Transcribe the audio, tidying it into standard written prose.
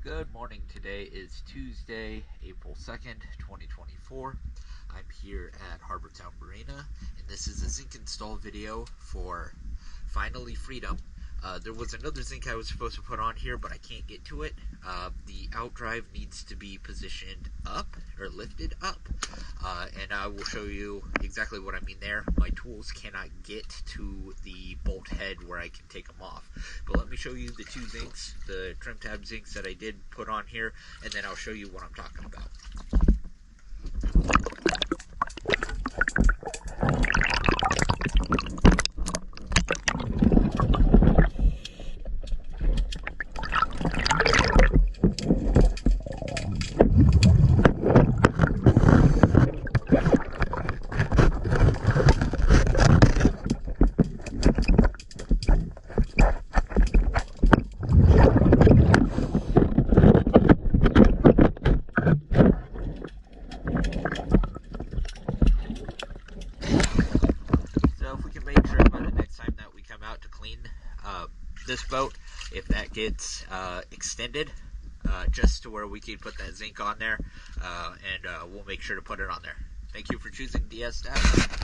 Good morning. Today is Tuesday, April 2nd, 2024. I'm here at Harbortown Marina, and this is a zinc install video for Finally Freedom. There was another zinc I was supposed to put on here, but I can't get to it. The outdrive needs to be positioned up, or lifted up, and I will show you exactly what I mean there. My tools cannot get to the bolt head where I can take them off. But let me show you the two zincs, the trim tab zincs that I did put on here, and then I'll show you what I'm talking about. This boat, if that gets extended just to where we can put that zinc on there, and we'll make sure to put it on there. Thank you for choosing DS Data.